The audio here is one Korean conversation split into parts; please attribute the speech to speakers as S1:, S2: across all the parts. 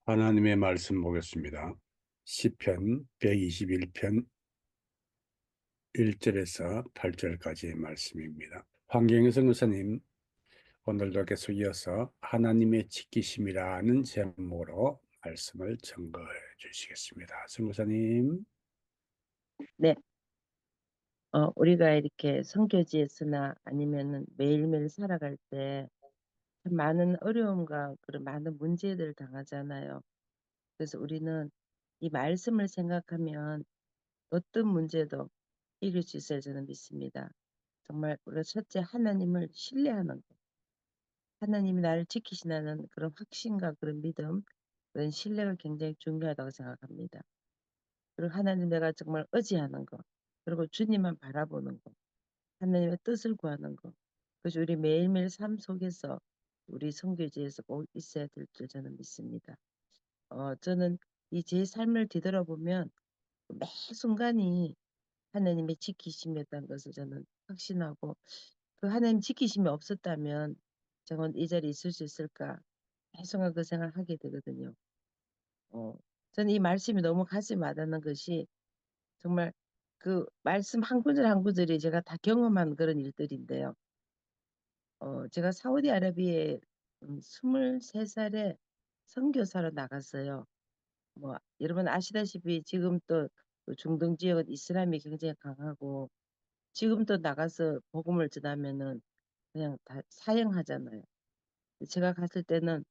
S1: 하나님의 말씀 보겠습니다. 시편 121편 1절에서 8절까지의 말씀입니다. 황경희 선교사님, 오늘도 계속 이어서 하나님의 지키심이라는 제목으로 말씀을 증거해 주시겠습니다. 선교사님.
S2: 네, 우리가 이렇게 선교지에서나 아니면은 매일매일 살아갈 때 참 많은 어려움과 그런 많은 문제들을 당하잖아요. 그래서 우리는 이 말씀을 생각하면 어떤 문제도 이길 수 있어야 저는 믿습니다. 정말 우리가 첫째 하나님을 신뢰하는 것. 하나님이 나를 지키신다는 그런 확신과 그런 믿음, 그런 신뢰가 굉장히 중요하다고 생각합니다. 그리고 하나님 내가 정말 의지하는 것, 그리고 주님만 바라보는 것. 하나님의 뜻을 구하는 것. 그것이 우리 매일매일 삶 속에서 우리 선교지에서 꼭 있어야 될 줄 저는 믿습니다. 저는 이 제 삶을 뒤돌아보면 매 순간이 하나님의 지키심이었다는 것을 저는 확신하고, 그 하나님 지키심이 없었다면 제가 이 자리에 있을 수 있을까? 매 순간 그 생각을 하게 되거든요. 어, 저는 이 말씀이 너무 가슴이 와닿는 것이 정말 그 말씀 한 구절 한 구절이 제가 다 경험한 그런 일들인데요. 제가 사우디아라비아에 23살에 선교사로 나갔어요. 뭐 여러분 아시다시피 지금 또 그 중동 지역은 이슬람이 굉장히 강하고 지금 또 나가서 복음을 전하면은 그냥 다 사형하잖아요. 제가 갔을 때는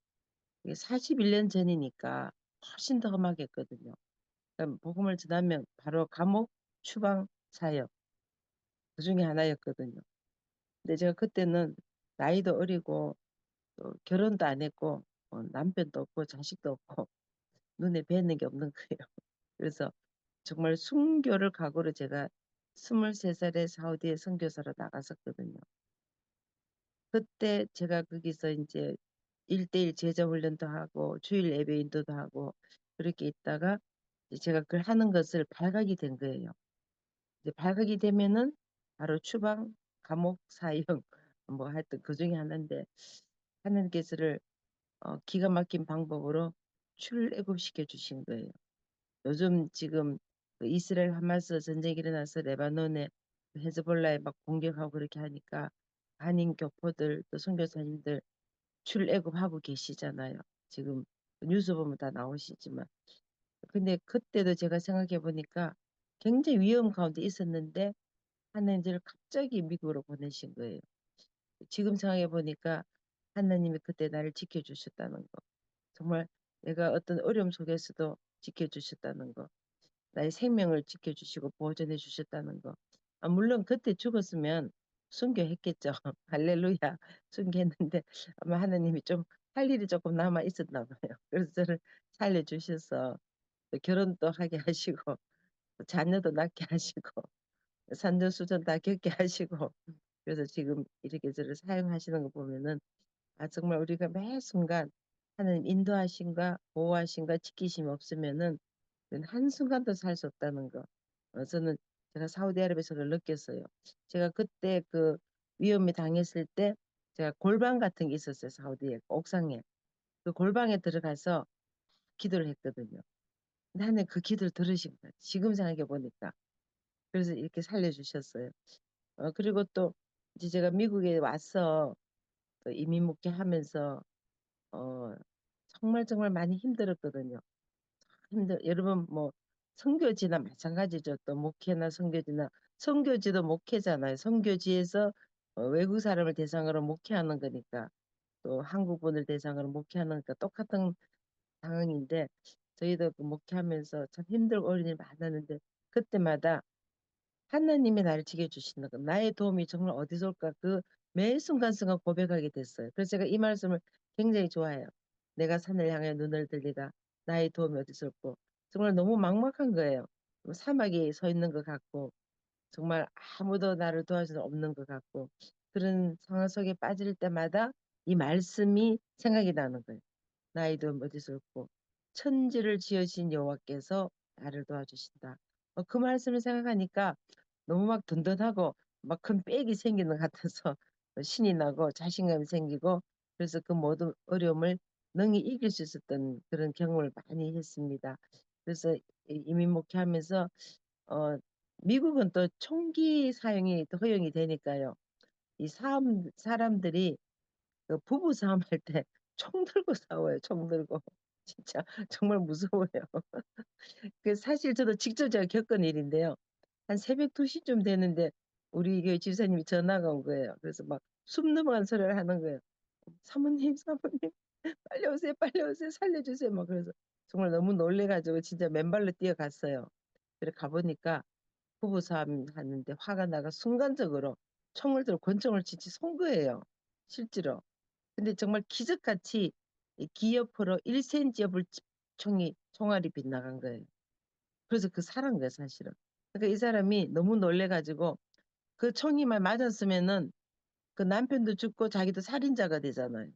S2: 41년 전이니까 훨씬 더 험하겠거든요. 그러니까 복음을 전하면 바로 감옥, 추방, 사형 그 중에 하나였거든요. 근데 제가 그때는 나이도 어리고 또 결혼도 안 했고 남편도 없고 자식도 없고 눈에 뵈는 게 없는 거예요. 그래서 정말 순교를 각오로 제가 23살에 사우디에 선교사로 나갔었거든요. 그때 제가 거기서 이제 1대1 제자 훈련도 하고 주일 예배 인도도 하고 그렇게 있다가 이제 제가 그걸 하는 것을 발각이 된 거예요. 이제 발각이 되면은 바로 추방, 감옥, 사형 뭐 하여튼 그 중에 하나인데 하나님께서를 기가 막힌 방법으로 출애굽시켜 주신 거예요. 요즘 지금 그 이스라엘 하마스 전쟁이 일어나서 레바논에 그 헤즈볼라에 막 공격하고 그렇게 하니까 한인 교포들 또 선교사님들 출애굽하고 계시잖아요. 지금 뉴스 보면 다 나오시지만. 근데 그때도 제가 생각해 보니까 굉장히 위험 가운데 있었는데 하나님을 갑자기 미국으로 보내신 거예요. 지금 생각해 보니까 하나님이 그때 나를 지켜주셨다는 거. 정말 내가 어떤 어려움 속에서도 지켜주셨다는 거. 나의 생명을 지켜주시고 보존해 주셨다는 거. 물론 그때 죽었으면 순교했겠죠. 할렐루야. 순교했는데 아마 하나님이 좀 할 일이 조금 남아 있었나 봐요. 그래서 저를 살려주셔서 또 결혼도 하게 하시고 또 자녀도 낳게 하시고 산전수전 다 겪게 하시고 그래서 지금 이렇게 저를 사용하시는 거 보면은 정말 우리가 매 순간 하나님 인도하심과 보호하심과 지키심이 없으면은 한순간도 살 수 없다는 거. 저는 제가 사우디아라비아에서 그걸 느꼈어요. 제가 그때 그 위험에 당했을 때 제가 골방 같은 게 있었어요. 사우디에 옥상에. 그 골방에 들어가서 기도를 했거든요. 나는 그 기도를 들으신 거예요. 지금 생각해 보니까. 그래서 이렇게 살려주셨어요. 그리고 또 이제 제가 미국에 와서 또 이민 목회하면서 어, 정말 정말 많이 힘들었거든요. 여러분 뭐 선교지나 마찬가지죠. 또 목회나 선교지나 선교지도 목회잖아요. 선교지에서 외국 사람을 대상으로 목회하는 거니까 또 한국 분을 대상으로 목회하는 거니까 똑같은 상황인데 저희도 그 목회하면서 참 힘들고 어려운 일이 많았는데 그때마다 하나님이 나를 지켜주시는 것, 나의 도움이 정말 어디서 올까 그 매 순간순간 고백하게 됐어요. 그래서 제가 이 말씀을 굉장히 좋아해요. 내가 산을 향해 눈을 들리다 나의 도움이 어디서 올고 정말 너무 막막한 거예요. 사막에 서 있는 것 같고 정말 아무도 나를 도와줄 수 없는 것 같고 그런 상황 속에 빠질 때마다 이 말씀이 생각이 나는 거예요. 나의 도움 어디서 올고 천지를 지으신 여호와께서 나를 도와주신다. 그 말씀을 생각하니까 너무 막 든든하고 막 큰 빽이 생기는 것 같아서 신이 나고 자신감이 생기고 그래서 그 모든 어려움을 능히 이길 수 있었던 그런 경험을 많이 했습니다. 그래서 이민 목회하면서 어, 미국은 또 총기 사용이 또 허용이 되니까요. 이 사람들이 그 부부 싸움할 때 총 들고 싸워요. 총 들고. 진짜 정말 무서워요. 그 사실 저도 직접 제가 겪은 일인데요. 한 새벽 2시쯤 되는데 우리 교회 집사님이 전화가 온 거예요. 그래서 막 숨 넘어간 소리를 하는 거예요. 사모님, 사모님, 빨리 오세요, 빨리 오세요, 살려주세요. 막 그래서 정말 너무 놀래가지고 진짜 맨발로 뛰어갔어요. 그래 가보니까 부부싸움 하는데 화가 나가 순간적으로 총을 들고 권총을 진짜 쏜 거예요. 실제로. 근데 정말 기적같이 이 귀 옆으로 1cm 옆을 총알이 빗나간 거예요. 그래서 그 살은 거예요, 사실은. 그러니까 이 사람이 너무 놀래가지고 그 총이만 맞았으면은 그 남편도 죽고 자기도 살인자가 되잖아요.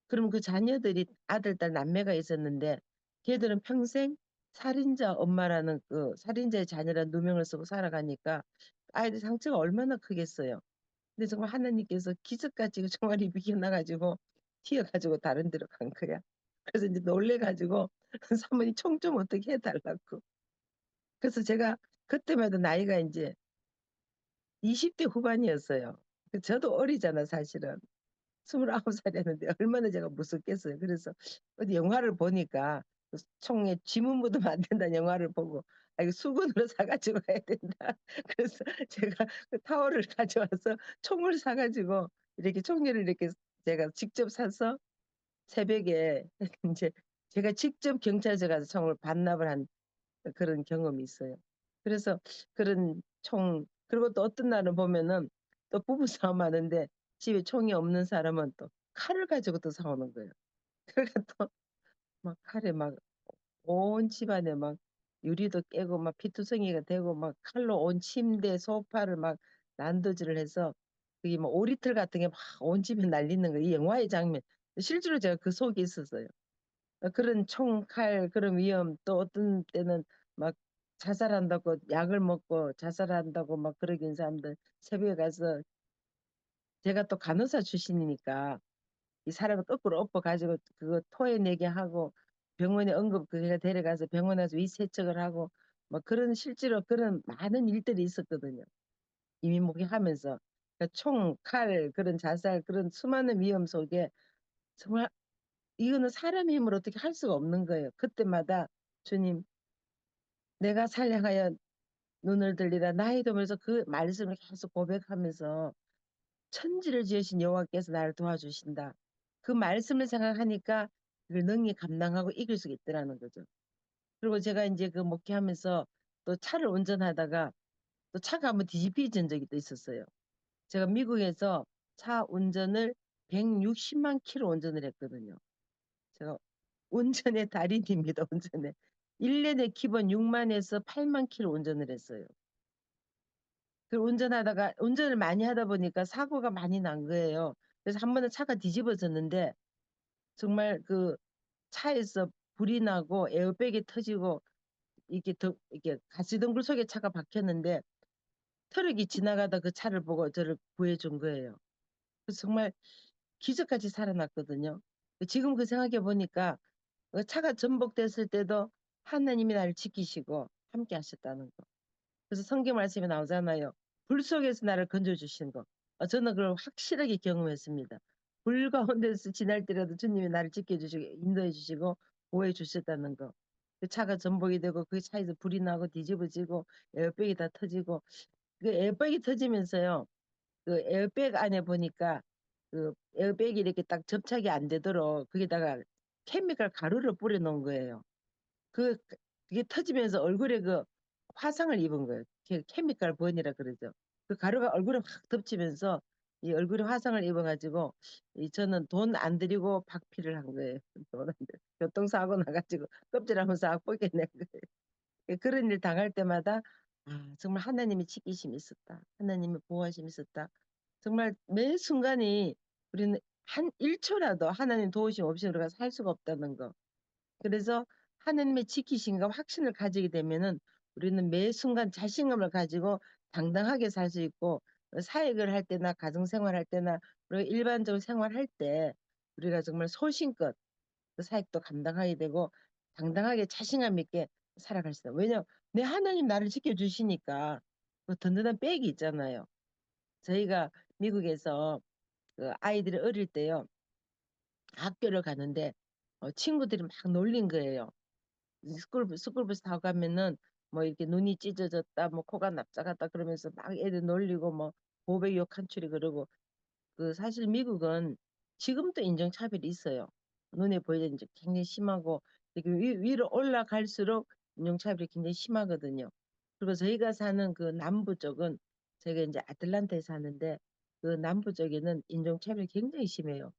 S2: 그러면 그 자녀들이 아들, 딸, 남매가 있었는데 걔들은 평생 살인자 엄마라는 그 살인자의 자녀라는 누명을 쓰고 살아가니까 아이들 상처가 얼마나 크겠어요. 근데 정말 하나님께서 기적같이 그 총알이 비켜나가지고 튀어가지고 다른 데로 간 거야. 그래서 이제 놀래가지고 사모님 총 좀 어떻게 해달라고. 그래서 제가 그때마다 나이가 이제 20대 후반이었어요. 저도 어리잖아, 사실은. 29살이었는데 얼마나 제가 무섭겠어요. 그래서 어디 영화를 보니까 그 총에 쥐문 묻으면 안 된다는 영화를 보고 아, 이거 수건으로 사가지고 가야 된다. 그래서 제가 그 타월을 가져와서 총을 사가지고 이렇게 총기를 이렇게 제가 직접 사서 새벽에 이제 제가 직접 경찰서 가서 총을 반납을 한 그런 경험이 있어요. 그래서 그런 총, 그리고 또 어떤 날은 보면은 또 부부싸움 하는데 집에 총이 없는 사람은 또 칼을 가지고 또 싸우는 거예요. 그러니까 또 막 칼에 막 온 집안에 막 유리도 깨고 막 피투성이가 되고 막 칼로 온 침대, 소파를 막 난도질을 해서 그게 뭐 오리틀 같은 게 막 온 집에 날리는 거, 이 영화의 장면. 실제로 제가 그 속에 있었어요. 그런 총, 칼, 그런 위험, 또 어떤 때는 막 자살한다고 약을 먹고 자살한다고 막 그러긴 사람들 새벽에 가서 제가 또 간호사 출신이니까 이 사람을 거꾸로 엎어가지고 그거 토해내게 하고 병원에 응급 그게 데려가서 병원에서 위세척을 하고 막 그런 실제로 그런 많은 일들이 있었거든요. 이민 목회하면서 그러니까 총, 칼, 그런 자살, 그런 수많은 위험 속에 정말 이거는 사람의 힘으로 어떻게 할 수가 없는 거예요. 그때마다 주님, 내가 살려하여 눈을 들리라 나의 도면서 그 말씀을 계속 고백하면서 천지를 지으신 여호와께서 나를 도와주신다. 그 말씀을 생각하니까 그걸 능히 감당하고 이길 수 있더라는 거죠. 그리고 제가 이제 그 목회하면서 또 차를 운전하다가 또 차가 한번 뒤집혀진 적이 또 있었어요. 제가 미국에서 차 운전을 160만 킬로 운전을 했거든요. 제가 운전의 달인입니다. 운전에. 1년에 기본 6만에서 8만 킬로 운전을 했어요. 그 운전하다가 운전을 많이 하다 보니까 사고가 많이 난 거예요. 그래서 한 번은 차가 뒤집어졌는데 정말 그 차에서 불이 나고 에어백이 터지고 이게 가스등불 속에 차가 박혔는데 트럭이 지나가다 그 차를 보고 저를 구해준 거예요. 그래서 정말 기적같이 살아났거든요. 지금 그 생각해 보니까 그 차가 전복됐을 때도 하나님이 나를 지키시고 함께 하셨다는 거. 그래서 성경 말씀에 나오잖아요. 불 속에서 나를 건져주신 거. 저는 그걸 확실하게 경험했습니다. 불 가운데서 지날 때라도 주님이 나를 지켜주시고 인도해 주시고 보호해 주셨다는 거. 그 차가 전복이 되고 그 차에서 불이 나고 뒤집어지고 에어백이 다 터지고 그 에어백이 터지면서요. 그 에어백 안에 보니까 그 에어백이 이렇게 딱 접착이 안 되도록 거기다가 케미컬 가루를 뿌려 놓은 거예요. 그 그게 터지면서 얼굴에 그 화상을 입은 거예요. 케미컬 번이라 그러죠. 그 가루가 얼굴에 확 덮치면서 이 얼굴에 화상을 입어가지고 이 저는 돈 안 들이고 박피를 한 거예요. 돈 안 들이 교통사고 나가지고 껍질 한번 싹 벗겨낸 거예요. 그런 일 당할 때마다 아 정말 하나님의 지키심이 있었다. 하나님의 보호하심이 있었다. 정말 매 순간이 우리는 한 1초라도 하나님 도우심 없이 우리가 살 수가 없다는 거. 그래서 하나님의 지키심과 확신을 가지게 되면은 우리는 매 순간 자신감을 가지고 당당하게 살 수 있고 사역을 할 때나 가정 생활할 때나 우리가 일반적으로 생활할 때 우리가 정말 소신껏 그 사역도 감당하게 되고 당당하게 자신감 있게 살아갈 수 있다. 왜냐 내 하나님 나를 지켜주시니까 그 든든한 백이 있잖아요. 저희가 미국에서 그 아이들이 어릴 때요 학교를 가는데 친구들이 막 놀린 거예요. 스쿨버스 타고 가면은 뭐 이렇게 눈이 찢어졌다, 뭐 코가 납작하다 그러면서 막 애들 놀리고 뭐 보배 욕 한추리 그러고 그 사실 미국은 지금도 인종차별이 있어요. 눈에 보이는 이제 굉장히 심하고 이렇게 위로 올라갈수록 인종차별이 굉장히 심하거든요. 그리고 저희가 사는 그 남부 쪽은 저희가 이제 아틀란타에 사는데 그 남부 쪽에는 인종차별이 굉장히 심해요.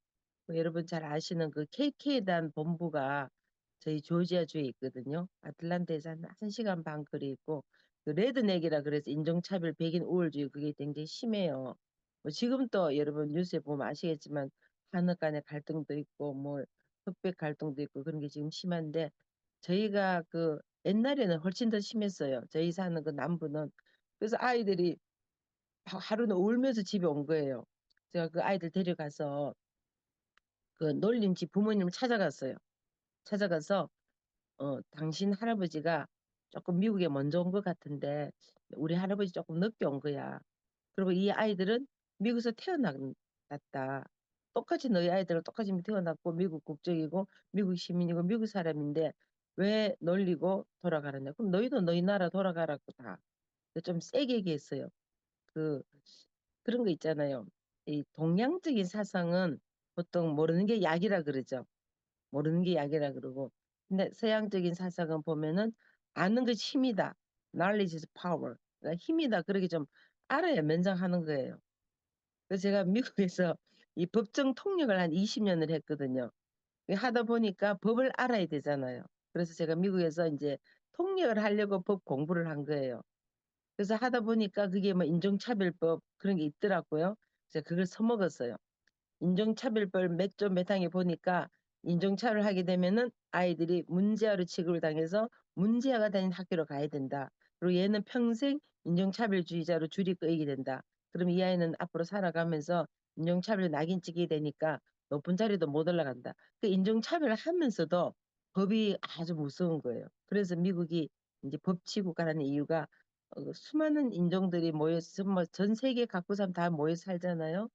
S2: 여러분 잘 아시는 그 KK단 본부가 저희 조지아주에 있거든요. 아틀란타에서 한 1시간 반 거리 있고 그 레드넥이라 그래서 인종차별 백인 우월주의 그게 굉장히 심해요. 뭐 지금 또 여러분 뉴스에 보면 아시겠지만 한국 간의 갈등도 있고 뭐 흑백 갈등도 있고 그런 게 지금 심한데 저희가 그 옛날에는 훨씬 더 심했어요. 저희 사는 그 남부는. 그래서 아이들이 하루는 울면서 집에 온 거예요. 제가 그 아이들 데려가서 그 놀림 집 부모님을 찾아갔어요. 찾아가서 당신 할아버지가 조금 미국에 먼저 온 것 같은데 우리 할아버지 조금 늦게 온 거야. 그리고 이 아이들은 미국에서 태어났다. 똑같이 너희 아이들은 똑같이 태어났고 미국 국적이고 미국 시민이고 미국 사람인데 왜 놀리고 돌아가느냐. 그럼 너희도 너희 나라 돌아가라고 다. 좀 세게 얘기했어요. 그 그런 거 있잖아요. 이 동양적인 사상은 보통 모르는 게 약이라 그러죠. 모르는 게 약이라 그러고. 근데 서양적인 사상은 보면은 아는 것이 힘이다. Knowledge is power. 그러니까 힘이다. 그렇게 좀 알아야 면장하는 거예요. 그래서 제가 미국에서 이 법정 통역을 한 20년을 했거든요. 하다 보니까 법을 알아야 되잖아요. 그래서 제가 미국에서 이제 통역을 하려고 법 공부를 한 거예요. 그래서 하다 보니까 그게 뭐 인종차별법 그런 게 있더라고요. 그래서 그걸 써먹었어요. 인종차별법 몇 조 몇 항에 보니까 인종차별을 하게 되면은 아이들이 문제아로 취급을 당해서 문제아가 다니는 학교로 가야 된다. 그리고 얘는 평생 인종차별주의자로 줄이 꺼이게 된다. 그럼 이 아이는 앞으로 살아가면서 인종차별 낙인 찍게 되니까 높은 자리도 못 올라간다. 그 인종차별을 하면서도 법이 아주 무서운 거예요. 그래서 미국이 이제 법치국가라는 이유가 수많은 인종들이 모여서 뭐전 세계 각국 사람 다 모여 살잖아요.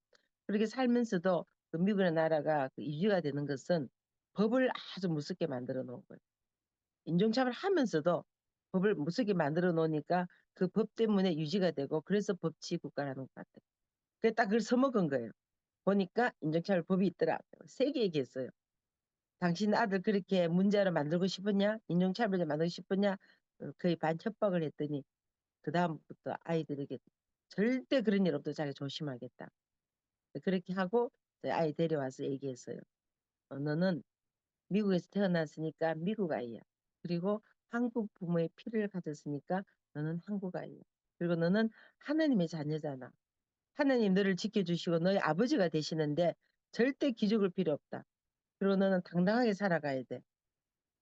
S2: 그렇게 살면서도 그 미국의 나라가 그 유지가 되는 것은 법을 아주 무섭게 만들어 놓은 거예요. 인종차별 하면서도 법을 무섭게 만들어 놓으니까 그 법 때문에 유지가 되고 그래서 법치 국가라는 것 같아요. 그래서 딱 그걸 써먹은 거예요. 보니까 인종차별 법이 있더라. 세게 얘기했어요. 당신 아들 그렇게 문제를 만들고 싶었냐? 인종차별을 만들고 싶었냐? 거의 반협박을 했더니 그 다음부터 아이들에게 절대 그런 일 없도록 자기 조심하겠다. 그렇게 하고 아이 데려와서 얘기했어요. 너는 미국에서 태어났으니까 미국 아이야. 그리고 한국 부모의 피를 가졌으니까 너는 한국 아이야. 그리고 너는 하나님의 자녀잖아. 하나님 너를 지켜주시고 너의 아버지가 되시는데 절대 기죽을 필요 없다. 그리고 너는 당당하게 살아가야 돼.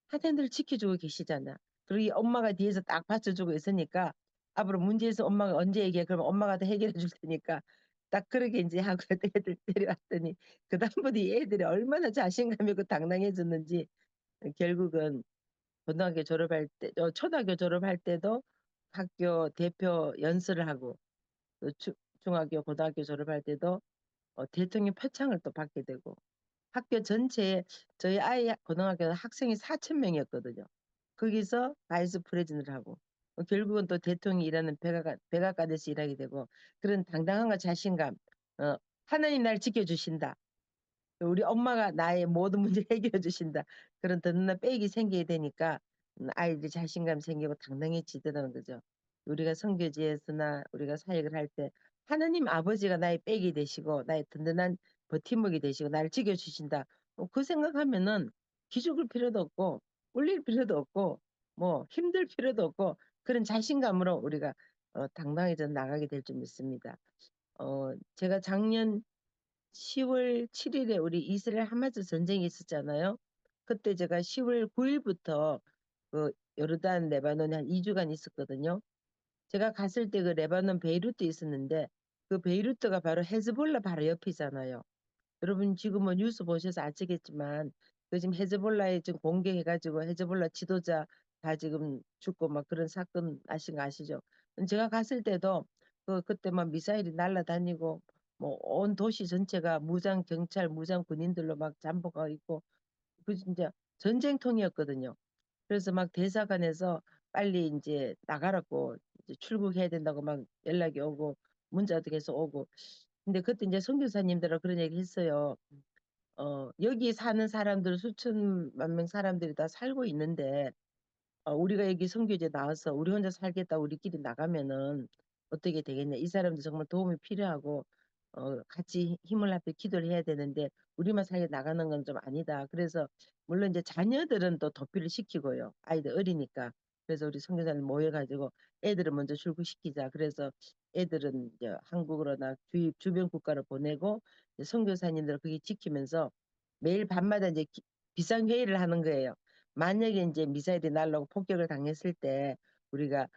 S2: 하나님들 지켜주고 계시잖아. 그리고 이 엄마가 뒤에서 딱 받쳐주고 있으니까 앞으로 문제 있어 엄마가 언제 얘기해? 그러면 엄마가 다 해결해 줄 테니까 딱 그렇게 이제 하고 애들 데려왔더니 그다음부터 이 애들이 얼마나 자신감 있고 당당해졌는지 결국은 고등학교 졸업할 때, 초등학교 졸업할 때도 학교 대표 연설을 하고 또 중학교 고등학교 졸업할 때도 대통령 표창을 또 받게 되고 학교 전체에 저희 아이 고등학교 학생이 4천 명이었거든요. 거기서 바이스 프레진을 하고 결국은 또 대통령이 일하는 백악관에서 일하게 되고 그런 당당함과 자신감 하나님 날 지켜주신다. 우리 엄마가 나의 모든 문제를 해결해 주신다. 그런 든든한 백이 생기게 되니까 아이들이 자신감 생기고 당당해지더라는 거죠. 우리가 선교지에서나 우리가 사역을 할 때 하나님 아버지가 나의 백이 되시고 나의 든든한 버팀목이 되시고 나를 지켜주신다. 그 생각하면은 기죽을 필요도 없고 울릴 필요도 없고 뭐 힘들 필요도 없고 그런 자신감으로 우리가 당당해져 나가게 될 줄 믿습니다. 제가 작년 10월 7일에 우리 이스라엘 하마스 전쟁이 있었잖아요. 그때 제가 10월 9일부터 그 요르단 레바논에 한 2주간 있었거든요. 제가 갔을 때 그 레바논 베이루트 있었는데 그 베이루트가 바로 헤즈볼라 바로 옆이잖아요. 여러분 지금 뭐 뉴스 보셔서 아시겠지만 그 지금 헤즈볼라에 지금 공격해가지고 헤즈볼라 지도자 다 지금 죽고 막 그런 사건 아신 거 아시죠? 제가 갔을 때도 그때 막 미사일이 날아다니고 뭐 온 도시 전체가 무장 경찰, 무장 군인들로 막 잠복하고 있고 그 진짜 전쟁통이었거든요. 그래서 막 대사관에서 빨리 이제 나가라고 이제 출국해야 된다고 막 연락이 오고 문자도 계속 오고. 근데 그때 이제 선교사님들하고 그런 얘기 했어요. 여기 사는 사람들 수천만 명 사람들이 다 살고 있는데 우리가 여기 선교제 나와서 우리 혼자 살겠다 우리끼리 나가면은 어떻게 되겠냐. 이 사람들 정말 도움이 필요하고 같이 힘을 합해 기도를 해야 되는데 우리만 살게 나가는 건 좀 아니다. 그래서 물론 이제 자녀들은 또 도피를 시키고요. 아이들 어리니까. 그래서 우리 선교사님 모여가지고 애들을 먼저 출국시키자. 그래서 애들은 이제 한국으로나 주변 국가로 보내고 이제 선교사님들 그게 지키면서 매일 밤마다 이제 비상회의를 하는 거예요. 만약에 이제 미사일이 날라오고 폭격을 당했을 때 우리가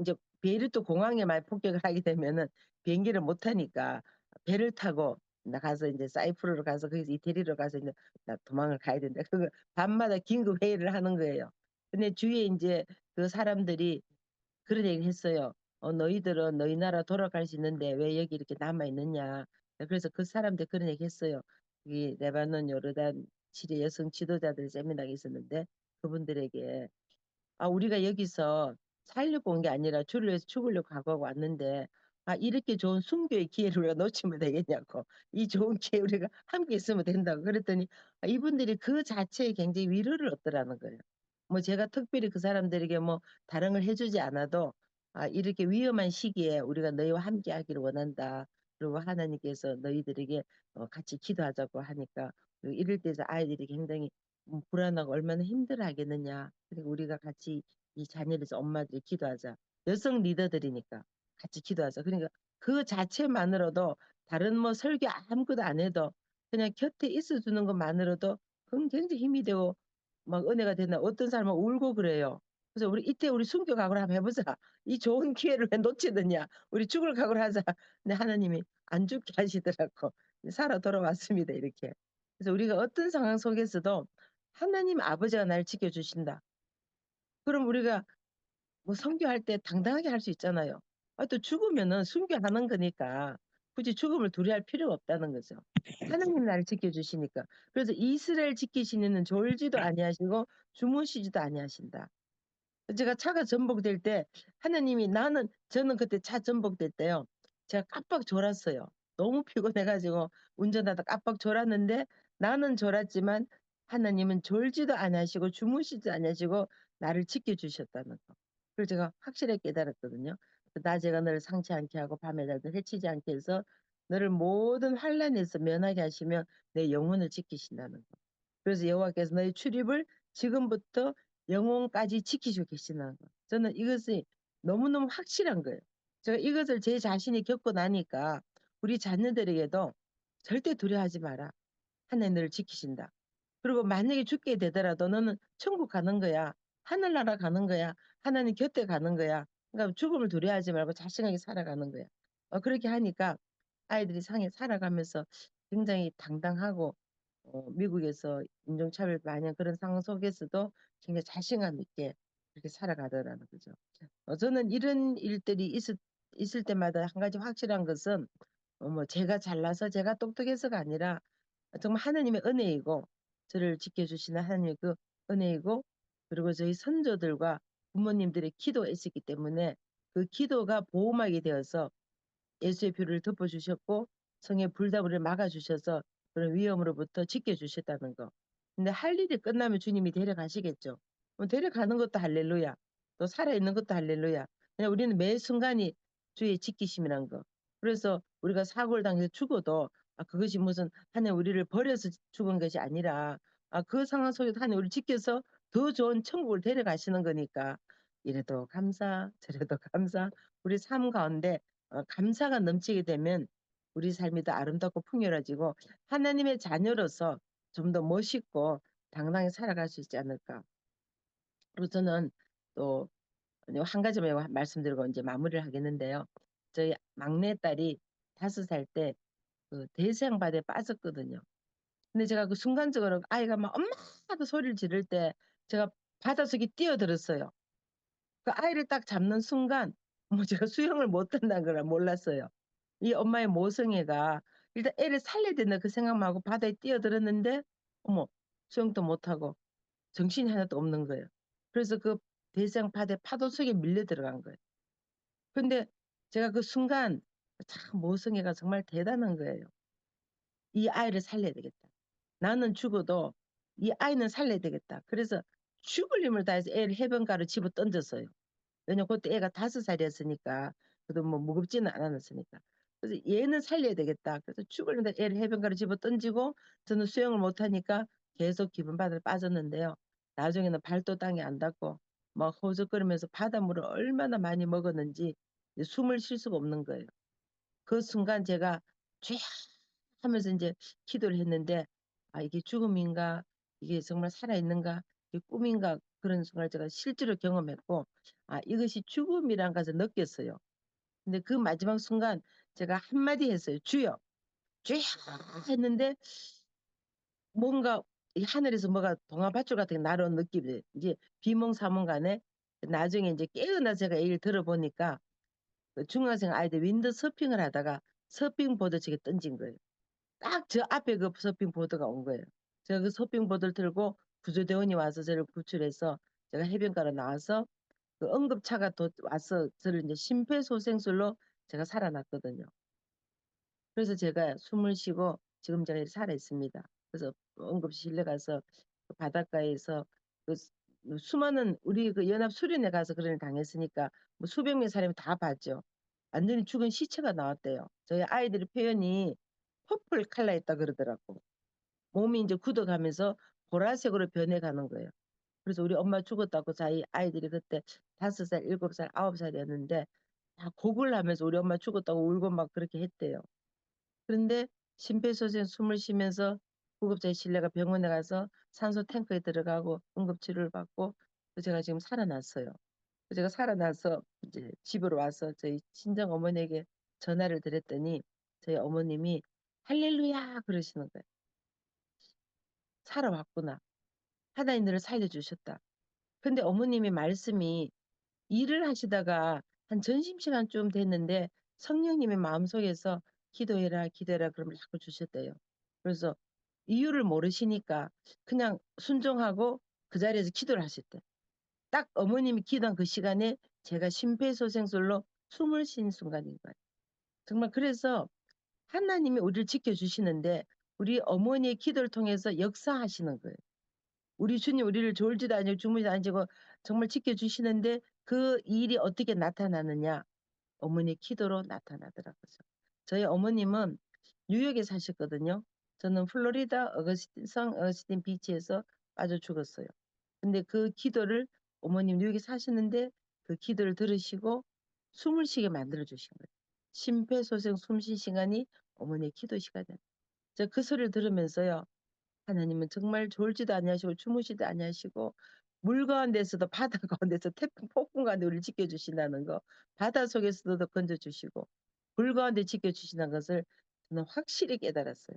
S2: 이제 베이루트 공항에 많이 폭격을 하게 되면은 비행기를 못 타니까 배를 타고 나 가서 이제 사이프루로 가서 거기서 이태리로 가서 이제 나 도망을 가야 된다. 그거 밤마다 긴급 회의를 하는 거예요. 근데 주위에 이제 그 사람들이 그런 얘기 했어요. 너희들은 너희 나라 돌아갈 수 있는데 왜 여기 이렇게 남아 있느냐. 그래서 그 사람들 그런 얘기 했어요. 이 레바논, 요르단, 시리아 여성 지도자들 세미나가 있었는데 그분들에게 우리가 여기서 살려고 온 게 아니라 주를 위해서 죽으려고 각오하고 왔는데 이렇게 좋은 순교의 기회를 우리가 놓치면 되겠냐고. 이 좋은 기회 우리가 함께 있으면 된다고. 그랬더니 이분들이 그 자체에 굉장히 위로를 얻더라는 거예요. 뭐 제가 특별히 그 사람들에게 뭐 다른 걸 해주지 않아도 이렇게 위험한 시기에 우리가 너희와 함께 하기를 원한다. 그리고 하나님께서 너희들에게 같이 기도하자고 하니까 이럴 때서 아이들이 굉장히 불안하고 얼마나 힘들어 하겠느냐. 그리고 우리가 같이 이 자녀에서 엄마들이 기도하자. 여성 리더들이니까 같이 기도하자. 그러니까 그 자체만으로도 다른 뭐 설교 아무것도 안 해도 그냥 곁에 있어주는 것만으로도 그건 굉장히 힘이 되고 막 은혜가 된다. 어떤 사람은 울고 그래요. 그래서 우리 이때 우리 순교 각오를 한번 해보자. 이 좋은 기회를 왜 놓치느냐. 우리 죽을 각오를 하자. 근데 하나님이 안 죽게 하시더라고. 살아 돌아왔습니다. 이렇게. 그래서 우리가 어떤 상황 속에서도 하나님 아버지가 날 지켜주신다. 그럼 우리가 뭐 선교할 때 당당하게 할 수 있잖아요. 또 죽으면은 순교하는 거니까 굳이 죽음을 두려워할 필요가 없다는 거죠. 하나님 나를 지켜주시니까. 그래서 이스라엘 지키시는 졸지도 아니하시고 주무시지도 아니하신다. 제가 차가 전복될 때 하나님이 저는 그때 차 전복될 때요. 제가 깜빡 졸았어요. 너무 피곤해가지고 운전하다 깜빡 졸았는데 나는 졸았지만 하나님은 졸지도 아니하시고 주무시지도 아니하시고 나를 지켜주셨다는 거. 그걸 제가 확실하게 깨달았거든요. 낮에가 너를 상치 않게 하고 밤에 나를 해치지 않게 해서 너를 모든 환난에서 면하게 하시며 내 영혼을 지키신다는 거. 그래서 여호와께서 너희 출입을 지금부터 영혼까지 지키시고 계시는 거. 저는 이것이 너무너무 확실한 거예요. 제가 이것을 제 자신이 겪고 나니까 우리 자녀들에게도 절대 두려워하지 마라. 하나님 너를 지키신다. 그리고 만약에 죽게 되더라도 너는 천국 가는 거야. 하늘나라 가는 거야. 하나님 곁에 가는 거야. 그러니까 죽음을 두려워하지 말고 자신하게 살아가는 거야. 그렇게 하니까 아이들이 상에 살아가면서 굉장히 당당하고 미국에서 인종차별 많이 한 그런 상황 속에서도 굉장히 자신감 있게 그렇게 살아가더라는 거죠. 저는 이런 일들이 있을 때마다 한 가지 확실한 것은 뭐 제가 잘나서 제가 똑똑해서가 아니라 정말 하나님의 은혜이고 저를 지켜주시는 하나님의 그 은혜이고 그리고 저희 선조들과 부모님들의 기도가 있었기 때문에 그 기도가 보호막이 되어서 예수의 피를 덮어주셨고 성의 불다물을 막아주셔서 그런 위험으로부터 지켜주셨다는 거. 근데 할 일이 끝나면 주님이 데려가시겠죠. 데려가는 것도 할렐루야. 또 살아있는 것도 할렐루야. 그냥 우리는 매 순간이 주의 지키심이란 거. 그래서 우리가 사고를 당해서 죽어도 그것이 무슨 하나님 우리를 버려서 죽은 것이 아니라 그 상황 속에서 하나님 우리를 지켜서 더 좋은 천국을 데려가시는 거니까 이래도 감사 저래도 감사 우리 삶 가운데 감사가 넘치게 되면 우리 삶이 더 아름답고 풍요로워지고 하나님의 자녀로서 좀 더 멋있고 당당히 살아갈 수 있지 않을까. 그리고 저는 또 한 가지만 말씀드리고 이제 마무리를 하겠는데요. 저희 막내 딸이 5살 때 그 대서양바다에 빠졌거든요. 근데 제가 그 순간적으로 아이가 막 엄마 하고 소리를 지를 때 제가 바닷속에 뛰어들었어요. 그 아이를 딱 잡는 순간 뭐 제가 수영을 못한다는 걸 몰랐어요. 이 엄마의 모성애가 일단 애를 살려야 된다 그 생각만 하고 바다에 뛰어들었는데 어머 수영도 못하고 정신이 하나도 없는 거예요. 그래서 그 대장 바다에 파도 속에 밀려 들어간 거예요. 근데 제가 그 순간 참 모성애가 정말 대단한 거예요. 이 아이를 살려야 되겠다. 나는 죽어도 이 아이는 살려야 되겠다. 그래서 죽을 힘을 다해서 애를 해변가로 집어 던졌어요. 왜냐면 그때 애가 5살이었으니까 그래도 뭐 무겁지는 않았으니까. 그래서 얘는 살려야 되겠다. 그래서 죽을 힘을 다해 애를 해변가로 집어 던지고 저는 수영을 못하니까 계속 깊은 바다를 빠졌는데요. 나중에는 발도 땅에 안 닿고 막 허우적거리면서 바닷물을 얼마나 많이 먹었는지 숨을 쉴 수가 없는 거예요. 그 순간 제가 쥐 하면서 이제 기도를 했는데 아 이게 죽음인가 이게 정말 살아있는가 이게 꿈인가 그런 순간을 제가 실제로 경험했고 아 이것이 죽음이란 것을 느꼈어요. 근데 그 마지막 순간 제가 한마디 했어요. 주여 주여 했는데 뭔가 이 하늘에서 뭐가 동아밧줄 같은 게 날아온 느낌이 이제 비몽사몽간에 나중에 이제 깨어나 제가 얘기를 들어보니까 그 중학생 아이들 윈드 서핑을 하다가 서핑보드책에 던진 거예요. 딱 저 앞에 그 서핑보드가 온 거예요. 제가 그 서핑보드를 들고 구조대원이 와서 저를 구출해서 제가 해변가로 나와서 그 응급차가 와서 저를 이제 심폐소생술로 제가 살아났거든요. 그래서 제가 숨을 쉬고 지금 제가 이렇게 살아 있습니다. 그래서 응급실에 가서 그 바닷가에서 그 수많은 우리 그 연합 수련회 가서 그런 일 당했으니까 뭐 수백 명의 사람이 다 봤죠. 완전히 죽은 시체가 나왔대요. 저희 아이들의 표현이 퍼플 컬러였다 그러더라고. 몸이 이제 굳어가면서 보라색으로 변해가는 거예요. 그래서 우리 엄마 죽었다고 저희 아이들이 그때 5살, 7살, 9살이었는데 다 곡을 하면서 우리 엄마 죽었다고 울고 막 그렇게 했대요. 그런데 심폐소생 숨을 쉬면서 구급차에 실려가 병원에 가서 산소 탱크에 들어가고 응급치료를 받고 제가 지금 살아났어요. 제가 살아나서 이제 집으로 와서 저희 친정 어머니에게 전화를 드렸더니 저희 어머님이 할렐루야 그러시는 거예요. 살아왔구나. 하나님 너를 살려주셨다. 근데 어머님이 말씀이 일을 하시다가 한 점심시간쯤 됐는데 성령님의 마음속에서 기도해라 기도해라 그러면 자꾸 주셨대요. 그래서 이유를 모르시니까 그냥 순종하고 그 자리에서 기도를 하셨대. 딱 어머님이 기도한 그 시간에 제가 심폐소생술로 숨을 쉰 순간인 거예요. 정말 그래서 하나님이 우리를 지켜주시는데 우리 어머니의 기도를 통해서 역사하시는 거예요. 우리 주님 우리를 졸지도 아니고 주무지도 아니고 정말 지켜주시는데 그 일이 어떻게 나타나느냐. 어머니의 기도로 나타나더라고요. 저희 어머님은 뉴욕에 사셨거든요. 저는 플로리다 성 어거스틴 비치에서 빠져 죽었어요. 근데 그 기도를 어머님 뉴욕에 사시는데 그 기도를 들으시고 숨을 쉬게 만들어 주신 거예요. 심폐소생 숨 쉰 시간이 어머니의 기도 시간이에요. 제가 그 소리를 들으면서요. 하나님은 정말 졸지도 아니하시고 주무시도 아니하시고 물 가운데서도 바다 가운데서 태풍 폭풍 가운데 우리를 지켜주신다는 거 바다 속에서도 건져주시고 불 가운데 지켜주신다는 것을 저는 확실히 깨달았어요.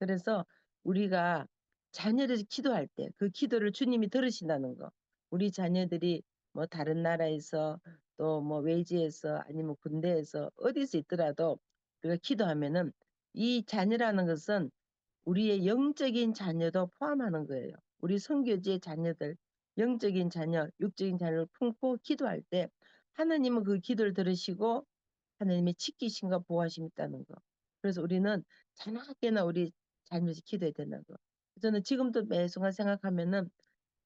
S2: 그래서 우리가 자녀를 기도할 때 그 기도를 주님이 들으신다는 거 우리 자녀들이 뭐 다른 나라에서 또 뭐 외지에서 아니면 군대에서 어디서 있더라도 우리가 기도하면은 이 자녀라는 것은 우리의 영적인 자녀도 포함하는 거예요. 우리 선교지의 자녀들, 영적인 자녀, 육적인 자녀를 품고 기도할 때 하나님은 그 기도를 들으시고 하나님의 지키심과 보호하심이 있다는 거. 그래서 우리는 자나깨나 우리 자녀를 기도해야 된다는 거. 저는 지금도 매 순간 생각하면은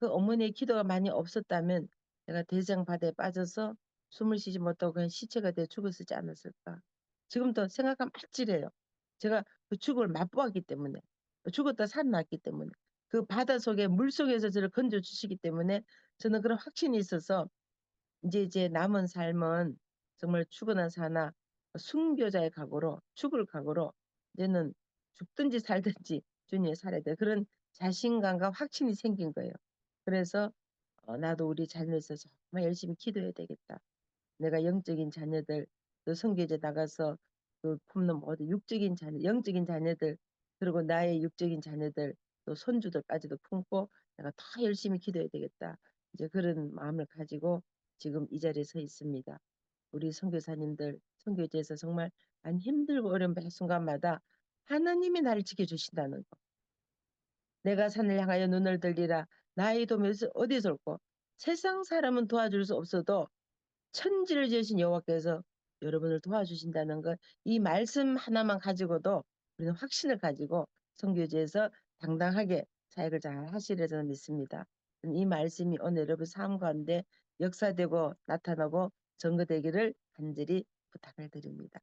S2: 그 어머니의 기도가 많이 없었다면 내가 대장 바다에 빠져서 숨을 쉬지 못하고 그냥 시체가 되어 죽었지 않았을까. 지금도 생각하면 아찔해요. 제가 그 죽음을 맛보았기 때문에 죽었다 살아났기 때문에 그 바다 속에 물 속에서 저를 건져 주시기 때문에 저는 그런 확신이 있어서 이제 남은 삶은 정말 죽으나 사나 순교자의 각오로 죽을 각오로 이제는 죽든지 살든지 주님의 살아야 돼. 그런 자신감과 확신이 생긴 거예요. 그래서 나도 우리 자녀를 위해서 정말 열심히 기도해야 되겠다. 내가 영적인 자녀들 또 선교제 나가서 그 품는 모든 육적인 자녀, 영적인 자녀들 그리고 나의 육적인 자녀들 또 손주들까지도 품고 내가 더 열심히 기도해야 되겠다. 이제 그런 마음을 가지고 지금 이 자리에 서 있습니다. 우리 선교사님들 선교지에서 정말 안 힘들고 어려운 매 순간마다 하나님이 나를 지켜주신다는 거. 내가 산을 향하여 눈을 들리라. 나의 도움이 어디서 올꼬. 세상 사람은 도와줄 수 없어도 천지를 지으신 여호와께서 여러분을 도와주신다는 것, 이 말씀 하나만 가지고도 우리는 확신을 가지고 선교지에서 당당하게 사역을 잘 하시리라 저는 믿습니다. 이 말씀이 오늘 여러분 삶 가운데 역사되고 나타나고 증거되기를 간절히 부탁을 드립니다.